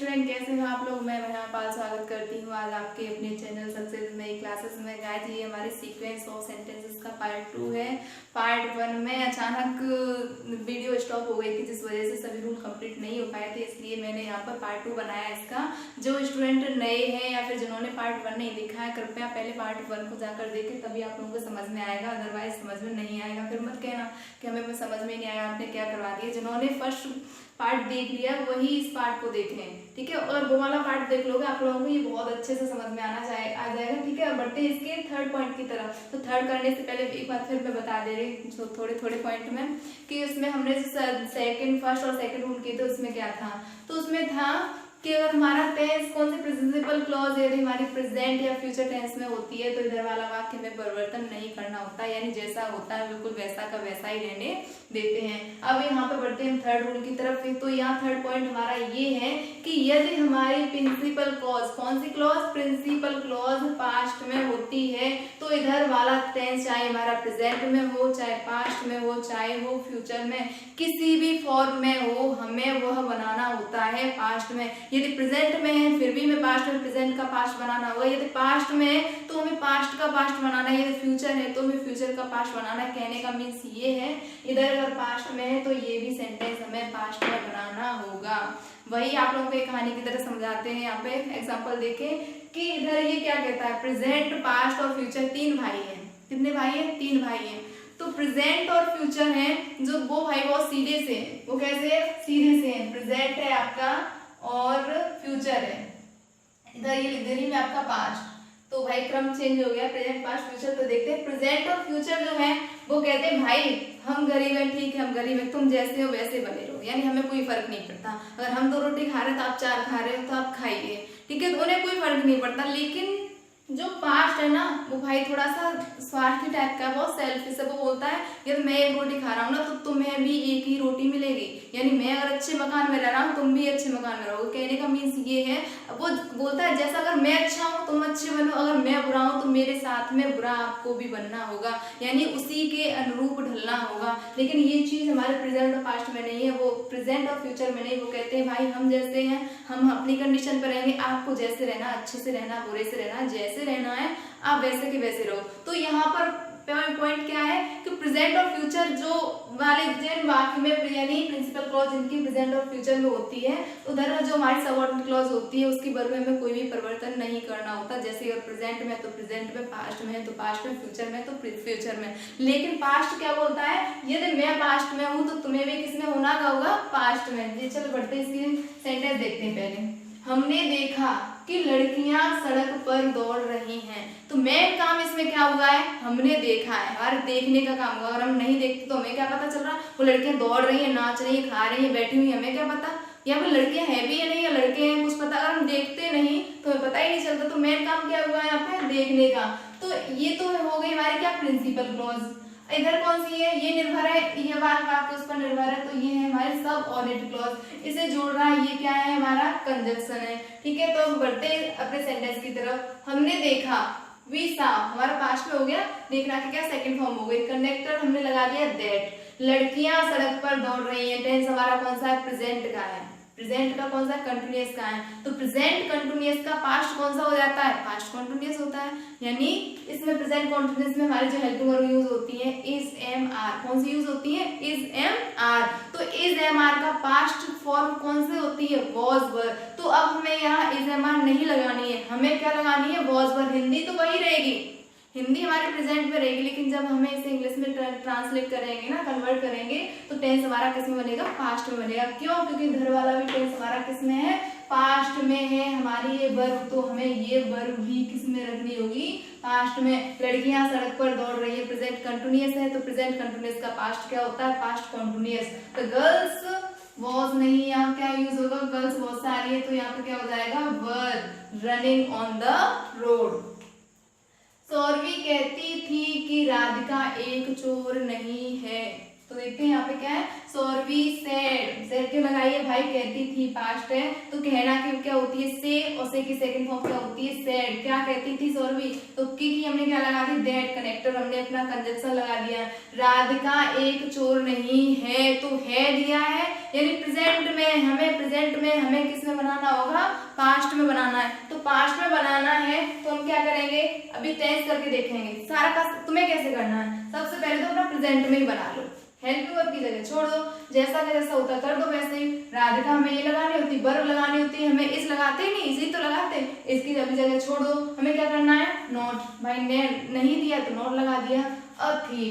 Student, कैसे हो आप लोग। मैं पाल स्वागत करती हूँ आज आपके अपने चैनल सक्सेस में क्लासेस में। गाइस, ये हमारे सीक्वेंस ऑफ सेंटेंसेस का पार्ट 2 है। पार्ट 1 में अचानक वीडियो स्टॉप हो गई थी, जिस वजह से सभी रूल कंप्लीट नहीं हो पाए थे, इसलिए मैंने यहाँ पर पार्ट 2 बनाया इसका। जो स्टूडेंट नए हैं या फिर जिन्होंने पार्ट 1 नहीं देखा है, कृपया पहले पार्ट 1 को जाकर देखें, तभी आप लोगों को समझ में आएगा। अदरवाइज समझ में नहीं आएगा, फिर मत कहना कि हमें समझ में नहीं आया, आपने क्या करवा दिया। जिन्होंने फर्स्ट पार्ट देख लिया वही इस पार्ट को देखें, ठीक है। और वो वाला पार्ट देख लोगे, आप लोगों को ये बहुत अच्छे से समझ में आ जाएगा, ठीक है। बढ़ते हैं इसके थर्ड पॉइंट की तरफ। तो थर्ड करने से पहले एक बार फिर मैं बता दे रही हूँ थोड़े थोड़े पॉइंट में कि उसमें हमने फर्स्ट और सेकंड रूल किए थे। उसमें क्या था, तो उसमें था कि अगर हमारा टेंस कौन सी प्रेजेंटेबल क्लॉज यदि हमारी प्रेजेंट या फ्यूचर टेंस में होती है, तो इधर वाला वाक्य में परिवर्तन नहीं करना होता, यानी जैसा होता है बिल्कुल वैसा का वैसा ही रहने देते हैं। अब यहाँ पर बढ़ते हैं थर्ड रूल की तरफ। तो यहाँ थर्ड पॉइंट हमारा ये है कि यदि हमारी प्रिंसिपल क्लॉज, कौन सी क्लॉज, प्रिंसिपल क्लॉज पास्ट में होती है, तो इधर वाला टेंस चाहे हमारा प्रेजेंट में हो, चाहे पास्ट में हो, चाहे वो फ्यूचर में, किसी भी फॉर्म में हो, हमें वह बनाना होता है पास्ट में। यदि प्रेजेंट में है फिर भी हमें पास्ट में प्रेजेंट का पास्ट बनाना होगा, यदि पास्ट में है तो हमें पास्ट का पास्ट बनाना है, यदि फ्यूचर है तो हमें फ्यूचर का पास्ट बनाना है। कहने का मीन्स ये है, इधर अगर पास्ट में है तो ये भी सेंटेंस हमें पास्ट में बनाना होगा। वही आप लोगों को एक कहानी की तरह समझाते हैं। यहाँ पे एग्जांपल देखें कि इधर ये क्या कहता है, प्रेजेंट, पास्ट और फ्यूचर तीन भाई हैं। कितने भाई हैं? तीन भाई हैं। तो प्रेजेंट और फ्यूचर है जो वो भाई बहुत सीधे से हैं। वो कैसे है? सीधे से हैं। प्रेजेंट है आपका और फ्यूचर है। इधर ये लिख दे रही मैं आपका पास्ट, तो भाई क्रम चेंज हो गया, प्रेजेंट पास्ट फ्यूचर। तो देखते हैं प्रेजेंट और फ्यूचर जो है वो कहते हैं भाई हम गरीब हैं, ठीक है हम गरीब हैं, तुम जैसे हो वैसे बने रहो, यानी हमें कोई फर्क नहीं पड़ता। अगर हम 2 रोटी खा रहे हैं तो आप 4 खा रहे हो तो आप खाइए, ठीक है, तो उन्हें कोई फर्क नहीं पड़ता। लेकिन जो पास्ट है ना, वो भाई थोड़ा सा स्वार्थी टाइप का, बहुत सेल्फिश है। वो बोलता है यदि मैं 1 रोटी खा रहा हूँ ना तो तुम्हें भी 1 ही रोटी मिलेगी, यानी मैं अगर अच्छे मकान में रह रहा हूँ तुम भी अच्छे मकान में रहोगे। कहने का मीन्स ये है, वो बोलता है जैसा अगर मैं अच्छा हूँ तुम अच्छे बनो, अगर मैं बुरा हूँ तो मेरे साथ में बुरा आपको भी बनना होगा, यानी उसी के अनुरूप ढलना होगा। लेकिन ये चीज हमारे प्रेजेंट और पास्ट में नहीं है, वो प्रेजेंट और फ्यूचर में नहीं। वो कहते हैं भाई हम जैसे हैं हम अपनी कंडीशन पर रहेंगे, आपको जैसे रहना, अच्छे से रहना, बुरे से रहना, जैसे रहना है आप वैसे के वैसे रहो। तो यहाँ पर पॉइंट क्या है कि प्रेजेंट और फ्यूचर जो वाले जिन वाक्य में यानी प्रिंसिपल क्लॉज जिनकी प्रेजेंट और फ्यूचर में होती है, उधर जो हमारी सबऑर्डिनेट क्लॉज होती है उसकी वर्ब में कोई भी परिवर्तन नहीं करना होता। जैसे अगर प्रेजेंट में तो प्रेजेंट में, पास्ट में है तो पास्ट में, फ्यूचर में तो फ्यूचर में। लेकिन पास्ट क्या बोलता है, यदि मैं पास्ट में हूँ तो तुम्हें भी किसमें होना होगा, पास्ट में। ये चलो बढ़ते इसकी सेंटेंस देखते हैं। पहले हमने देखा कि लड़कियां सड़क पर दौड़ रही हैं, तो मेन काम इसमें क्या हुआ है, हमने देखा है, हमारे देखने का काम हुआ। अगर हम नहीं देखते तो हमें क्या पता चल रहा, वो लड़कियां दौड़ रही हैं, नाच रही हैं, खा रही हैं, बैठी हुई, हमें क्या पता, या फिर लड़कियां हैं भी या नहीं, या लड़के हैं कुछ पता। अगर हम देखते नहीं तो हमें पता ही नहीं चलता। तो मेन काम क्या हुआ है यहाँ पे, देखने का। तो ये तो हो गई हमारी क्या, प्रिंसिपल क्लॉज। इधर कौन सी है, ये निर्भर है, ये वाक्य उस पर निर्भर है, तो ये है हमारे सबऑर्डिनेट क्लॉज। इसे जोड़ रहा है, ये क्या है हमारा, कंजंक्शन है, ठीक है। तो हम बढ़ते अपने सेंटेंस की तरफ। हमने देखा, वी सा हमारा पास्ट में हो गया, देखना की क्या सेकंड फॉर्म हो गई, कनेक्टर हमने लगा दिया दैट। लड़कियां सड़क पर दौड़ रही हैं, टेंस हमारा कौन सा है, प्रेजेंट का है। प्रेजेंट का कौन सा, कंटिन्यूअस का है। तो प्रेजेंट कंटिन्यूअस का पास्ट कौन सा हो जाता है, पास्ट कंटिन्यूअस होता है। यानी इसमें प्रेजेंट कंटिन्यूअस में हमारी जो हेल्पिंग वर्ब यूज होती है इज एम आर, कौन सी यूज होती है, इज एम आर। तो इज एम आर का पास्ट फॉर्म कौन सी होती है, वॉज वर। तो अब हमें यहाँ इज एम आर नहीं लगानी है, हमें क्या लगानी है, वॉज वर। हिंदी तो वही रहेगी, हिंदी हमारे प्रेजेंट में रहेगी, लेकिन जब हमें इसे इंग्लिश में ट्रांसलेट करेंगे ना, कन्वर्ट करेंगे, तो टेंस हमारा किस में बनेगा, पास्ट में बनेगा। क्यों? क्योंकि इधर वाला भी टेंस हमारा किस में है, पास्ट में है। हमारी ये वर्ब, तो हमें ये वर्ब भी किस में रखनी होगी, पास्ट में। लड़कियां सड़क पर दौड़ रही है, प्रेजेंट कंटिन्यूअस है, तो प्रेजेंट कंटिन्यूअस का पास्ट क्या होता है, पास्ट कंटिन्यूअस। तो गर्ल्स वॉज नहीं, यहाँ क्या यूज होगा, गर्ल्स वॉज से आ रही है, तो यहाँ पे क्या हो जाएगा, were running on the road. Sauravi कहती थी कि राधिका एक चोर नहीं है। तो देखते हैं यहाँ पे क्या है, सौरवी सेड, सेड क्यों लगाई है भाई, कहती थी पास्ट है, तो कहना की क्या होती है, से, और से की सेकंड फॉर्म क्या होती है, सेड। क्या कहती थी सौरवी, तो की हमने क्या लगा दी, दैट, कनेक्टर हमने अपना कंजंक्शन लगा दिया। राधिका एक चोर नहीं है, तो है दिया है, यानी प्रेजेंट में हमें किस में बनाना होगा, पास्ट में बनाना है। तो पास्ट में बनाना है तो हम क्या करेंगे, अभी टेंस करके देखेंगे। सारा का तुम्हें कैसे करना है, सबसे पहले तो अपना प्रेजेंट में ही बना लो, हेल्प वर्ब की जगह छोड़ दो, जैसा का जैसा होता कर दो वैसे ही। राधिका हमें ये लगानी होती, वर्ब लगानी होती, हमें इस लगाते ही नहीं, इसी तो लगाते, इसकी जगह छोड़ दो। हमें क्या करना है, नॉट, भाई ने नहीं दिया तो नॉट लगा दिया, अ थी,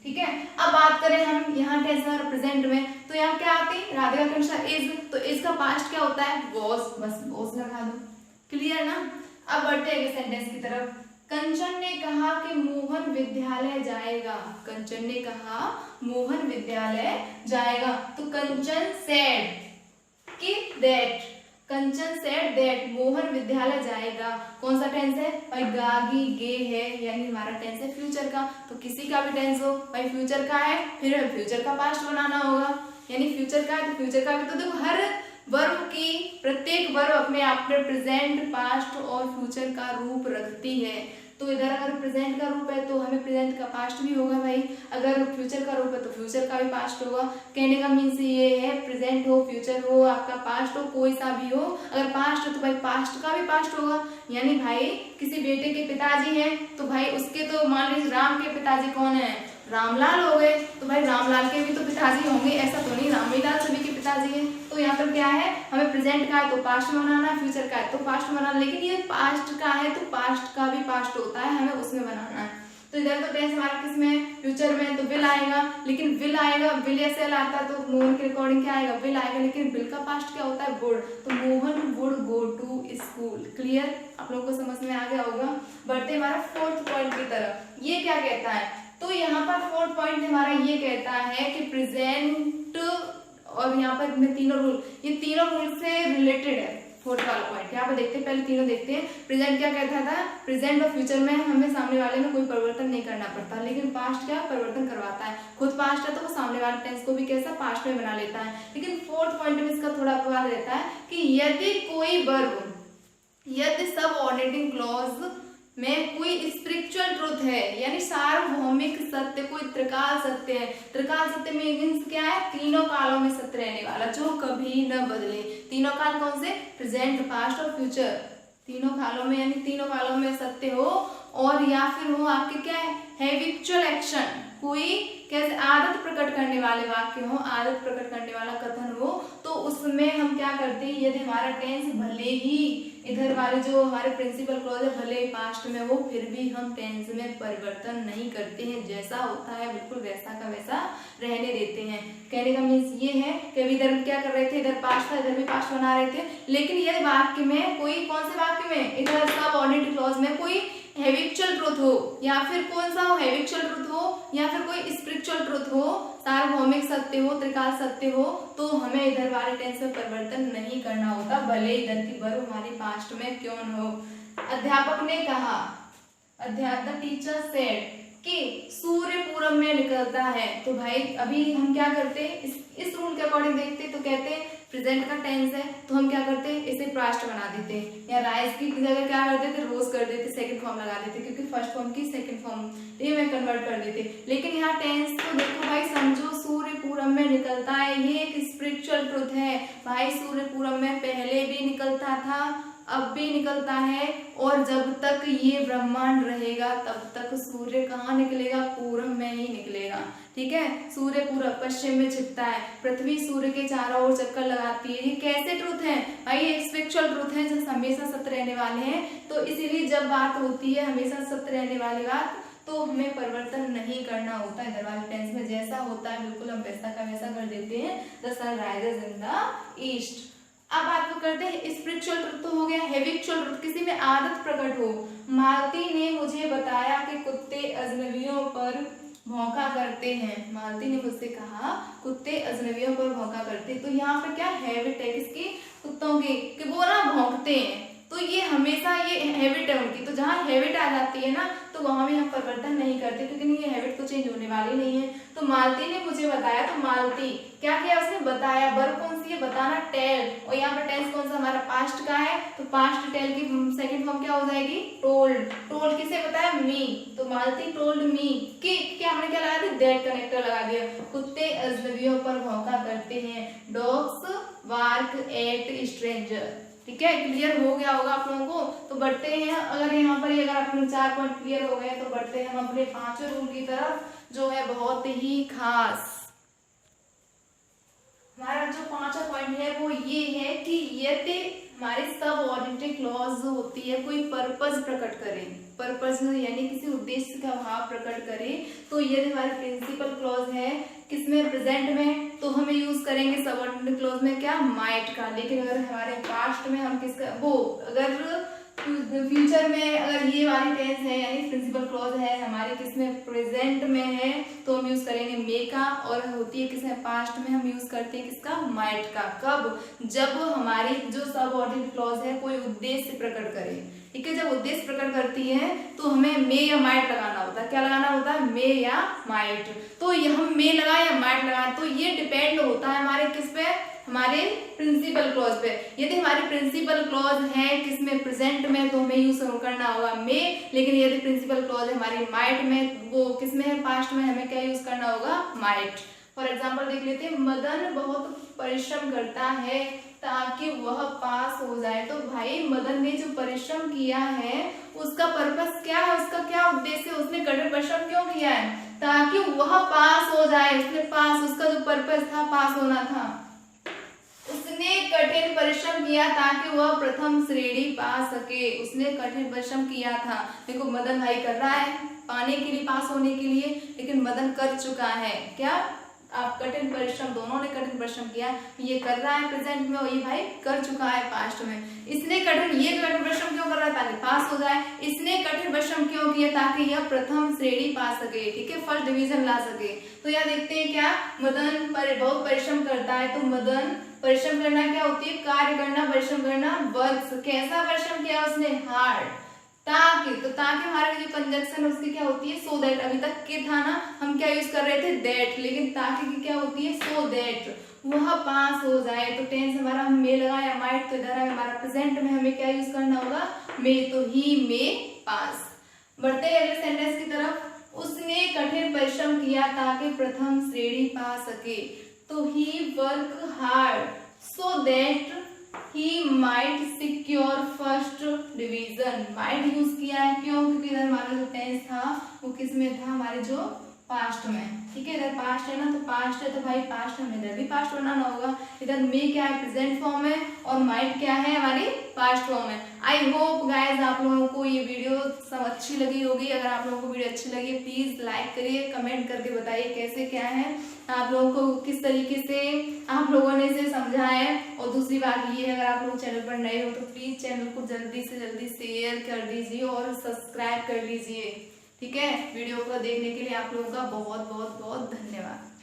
ठीक है। अब बात करें हम यहाँ टेंस और प्रेजेंट में, तो यहाँ क्या आती है, राधिका के अनुसार इज, तो इसका पास्ट क्या होता है, वॉज, बस वॉज लगा दो, क्लियर ना। अब बढ़ते हैं सेंटेंस की तरफ। कंचन ने कहा कि मोहन विद्यालय जाएगा, कंचन ने कहा मोहन विद्यालय जाएगा, तो कंचन सेड कि that, Kanchan said that Mohan विद्यालय जाएगा। कौन सा टेंस है भाई, गागी गे है, यानी हमारा टेंस है फ्यूचर का। तो किसी का भी टेंस हो भाई फ्यूचर का है, फिर फ्यूचर का पास्ट बनाना होगा, यानी फ्यूचर का है तो फ्यूचर का भी। तो देखो हर वर्ब की प्रत्येक वर्ब अपने आप में प्रेजेंट, पास्ट और फ्यूचर का रूप रखती है। तो इधर अगर प्रेजेंट का रूप है तो हमें प्रेजेंट का पास्ट भी होगा भाई, अगर फ्यूचर का रूप है तो फ्यूचर का भी पास्ट होगा। कहने का मीन्स ये है, प्रेजेंट हो, फ्यूचर हो, आपका पास्ट हो, कोई सा भी हो, अगर पास्ट है तो भाई पास्ट का भी पास्ट होगा। यानी भाई किसी बेटे के पिताजी हैं तो भाई उसके तो मान लीजिए राम के पिताजी कौन है, रामलाल हो गए, तो भाई रामलाल के भी तो पिताजी होंगे, ऐसा तो नहीं रामीलाल सभी के पिताजी हैं। तो यहाँ पर क्या है, हमें प्रेजेंट का है तो पास्ट में बनाना है, फ्यूचर का है तो पास्ट में बनाना, लेकिन ये पास्ट का है तो पास्ट का भी पास्ट होता है, हमें उसमें बनाना है। तो इधर तो टेंस हमारा किस में, फ्यूचर में, तो विल आएगा, लेकिन विल आएगा, विल ऐसे आता तो मोहन के अकॉर्डिंग क्या आएगा, विल आएगा, लेकिन विल का पास्ट क्या होता है, वुड, तो Mohan would go to school. Clear, आप लोगों को समझ में आ गया होगा। बढ़ते हमारा फोर्थ पॉइंट की तरफ। ये क्या कहता है, तो यहाँ पर फोर्थ पॉइंट हमारा ये कहता है कि प्रेजेंट, और यहाँ पर तीनों रूल, ये तीनों रूल से रिलेटेड है फोर्थ वाला पॉइंट। यहाँ पे देखते हैं, पहले तीनों देखते हैं। प्रेजेंट क्या कहता था, प्रेजेंट और फ्यूचर में हमें सामने वाले में कोई परिवर्तन नहीं करना पड़ता, लेकिन पास्ट क्या परिवर्तन करवाता है। खुद पास्ट है तो वो सामने वाले टेंस को भी कैसा पास्ट में बना लेता है। लेकिन फोर्थ पॉइंट में इसका थोड़ा अपवाद रहता है कि यदि कोई वर्ब, यदि सबऑर्डिनेटिंग क्लॉज में कोई स्पिरिचुअल ट्रुथ है, यानी सार्वभौमिक सत्य, कोई त्रिकाल सत्य है। त्रिकाल सत्य में मीन्स क्या है, तीनों कालों में सत्य रहने वाला, जो कभी न बदले। तीनों काल कौन से, प्रेजेंट, पास्ट और फ्यूचर, तीनों कालों में, यानी तीनों कालों में सत्य हो, और या फिर हो आपके क्या है, हैबिचुअल एक्शन, कोई कैसे आदत प्रकट करने वाले वाक्य हो, आदत प्रकट करने वाला कथन हो, तो उसमें हम क्या करते हैं, यदि हमारा टेंस भले ही इधर वाले जो हमारे प्रिंसिपल क्लॉज है भले ही पास्ट में हो, फिर भी हम टेंस में परिवर्तन नहीं करते हैं, जैसा होता है बिल्कुल वैसा का वैसा रहने देते हैं। कहने का मीन्स ये है कि अभी इधर क्या कर रहे थे, इधर पास्ट था, इधर भी पास्ट बना रहे थे, लेकिन यदि वाक्य में कोई, कौन से वाक्य में, इधर सबऑर्डिनेट क्लॉज में कोई हैबिचुअल ट्रुथ हो, या फिर कौन सा हो, हैबिचुअल ट्रुथ हो, या फिर कोई स्पिरिचुअल ट्रुथ हो, सार्वभौमिक सत्य हो, त्रिकाल सत्य हो, तो हमें इधर वाले टेंस में परिवर्तन नहीं करना होता, भले इधर की वर्ब हमारी पास्ट में क्यों न हो। अध्यापक ने कहा, अध्यापक टीचर सेड कि सूर्य पूरब में निकलता है। तो भाई अभी हम क्या करते हैं, इस रूल के अकॉर्डिंग देखते तो कहते हैं प्रेजेंट का टेंस है तो हम क्या करते हैं, इसे पास्ट बना देते हैं, या राइज की जगह क्या करते थे, रोज कर देते, सेकंड फॉर्म लगा देते, क्योंकि फर्स्ट फॉर्म की सेकंड फॉर्म ये में कन्वर्ट कर देते। लेकिन यहाँ टेंस तो देखो भाई, समझो सूर्य पूरब में निकलता है, ये एक स्पिरिचुअल ट्रुथ है भाई। सूर्य पूरब में पहले भी निकलता था, अब भी निकलता है, और जब तक ये ब्रह्मांड रहेगा तब तक सूर्य कहाँ निकलेगा, पूरब में ही निकलेगा। ठीक है, सूर्य पूरब पश्चिम में छिपता है, पृथ्वी सूर्य के चारों ओर चक्कर लगाती है। ये कैसे ट्रुथ है भाई, ये स्पिरिचुअल ट्रुथ है जो हमेशा सत्य रहने वाले हैं। तो इसीलिए जब बात होती है हमेशा सत्य रहने वाली बात, तो हमें परिवर्तन नहीं करना होता है। इधर वाले टेंस में जैसा होता है बिल्कुल हम वैसा का वैसा कर देते हैं। The sun rises in the east. अब बात करते हैं स्पिरिचुअल ट्रुथ तो हो गया, हैबिचुअल ट्रुथ किसी में आदत प्रकट हो। मालती ने मुझे बताया कि कुत्ते अजनबियों पर भौंका करते हैं। मालती ने मुझसे कहा कुत्ते अजनबियों पर भौंका करते हैं। तो यहाँ पे क्या हैबिट है किसकी, कुत्तों की, कि वो ना भौंकते हैं। तो ये हमेशा ये हैबिट है उनकी। तो जहाँ हैबिट आ जाती है ना तो वहां भी हम परिवर्तन नहीं करते, क्योंकि ये हैबिट तो चेंज होने वाली नहीं है। तो मालती ने मुझे बताया, तो मालती क्या किया उसने बताया, वर्ब कौन सी है, बताना, टेल, और यहाँ पर टेंस कौन सा हमारा पास्ट का है, तो पास्ट टेल की सेकंड फॉर्म क्या हो जाएगी, टोल्ड। टोल्ड किसे बताया, मी, तो मालती टोल्ड मी कि क्या हमने क्या लगा दिया, दैट कनेक्टर लगा दिया। कुत्ते अजनबियों पर भौंका करते हैं। Dogs bark at stranger. ठीक है, क्लियर हो गया होगा आप लोगों को। तो बढ़ते हैं, अगर यहाँ पर अगर अपने 4 पॉइंट क्लियर हो गए तो बढ़ते हैं हम अपने 5वें रूल की तरफ, जो है बहुत ही खास। हमारा जो 5वां पॉइंट है वो ये है कि यदि हमारे सबऑर्डिनरी क्लॉज होती है कोई पर्पस प्रकट करे, पर्पस यानी किसी उद्देश्य का भाव प्रकट करे, तो यदि हमारे प्रिंसिपल क्लॉज है किसमें, प्रेजेंट में, तो हमें यूज करेंगे सबऑर्डिनरी क्लॉज में क्या, माइट का। लेकिन अगर हमारे पास्ट में हम किसका, वो अगर फ्यूचर में अगर ये वाली टेंस है यानी प्रिंसिपल क्लॉज है हमारे किसमें, प्रेजेंट में है, तो हम यूज करेंगे मे का। और होती है किसमें, पास्ट में हम यूज करते हैं किसका, माइट का। कब, जब हमारी जो सबऑर्डिनरी क्लॉज है कोई उद्देश्य प्रकट करे। ठीक है, जब उद्देश्य प्रकट करती है तो हमें मे या माइट लगाना होता है। क्या लगाना होता है, मे या माइट। तो ये हम मे लगाए या माइट लगाए, तो ये डिपेंड होता है हमारे किस पे, हमारे प्रिंसिपल क्लॉज पे। यदि हमारी प्रिंसिपल क्लॉज है किसमें, प्रेजेंट में, तो हमें यूज करना होगा मे। लेकिन यदि प्रिंसिपल क्लॉज है हमारी माइट में, वो किसमें है, पास्ट में, हमें क्या यूज करना होगा, माइट। फॉर एग्जाम्पल देख लेते हैं, मदन बहुत परिश्रम करता है ताकि वह पास हो जाए। तो भाई मदन ने जो परिश्रम किया है उसका पर्पस क्या है, उसका क्या उद्देश्य है, उसने कठिन परिश्रम क्यों किया है, ताकि वह पास हो जाए। उसने पास, उसका जो पर्पस था पास होना था, उसने कठिन परिश्रम किया ताकि वह प्रथम श्रेणी पा सके। उसने कठिन परिश्रम किया था। देखो मदन भाई कर रहा है पाने के लिए, पास होने के लिए, लेकिन मदन कर चुका है क्या, आप कठिन परिश्रम, दोनों ने कठिन परिश्रम किया। ये कर रहा है प्रेजेंट में और ये भाई कर चुका है पास्ट में। इसने कठिन, ये कठिन परिश्रम क्यों कर रहा है, ताकि पास हो जाए। इसने कठिन परिश्रम क्यों किया, ताकि यह प्रथम श्रेणी पा सके। ठीक है, फर्स्ट डिवीजन ला सके। तो यहाँ देखते हैं क्या, मदन बहुत परिश्रम करता है। तो मदन परिश्रम करना क्या होती है, कार्य करना, परिश्रम करना, वर्क। कैसा परिश्रम किया उसने, हार्ड। ताकि, तो ताकि हमारे जो कंजक्शन है उसकी क्या होती है, सो दैट। अभी तक के था ना, हम क्या यूज कर रहे थे, दैट, लेकिन ताकि की क्या होती है, सो दैट वह पास हो जाए। तो टेंस हमारा हम मे लगाया, माइट, तो इधर हमारा प्रेजेंट में हमें क्या यूज करना होगा, मे, तो ही मे पास। बढ़ते हैं अगले सेंटेंस की तरफ। उसने कठिन परिश्रम किया ताकि प्रथम श्रेणी पा सके। तो he work hard so that he might secure first division. Might use किया है क्यों, क्योंकि इधर हमारा जो टेंस था वो किस में था, हमारे जो पास्ट में। ठीक है, इधर पास्ट है ना, तो पास्ट है तो भाई पास्ट में इधर भी पास्ट बनाना होगा। इधर मे क्या है, प्रेजेंट फॉर्म है, और माइट क्या है, हमारी पास्ट फॉर्म है। आई होप गाइज आप लोगों को ये वीडियो सब अच्छी लगी होगी। अगर आप लोगों को वीडियो अच्छी लगी प्लीज लाइक करिए, कमेंट करके बताइए कैसे क्या है, आप लोगों को किस तरीके से आप लोगों ने इसे समझा है। और दूसरी बात ये है, अगर आप लोग चैनल पर नए हो तो प्लीज चैनल को जल्दी से जल्दी शेयर कर दीजिए और सब्सक्राइब कर लीजिए। ठीक है, वीडियो को देखने के लिए आप लोगों का बहुत बहुत बहुत धन्यवाद।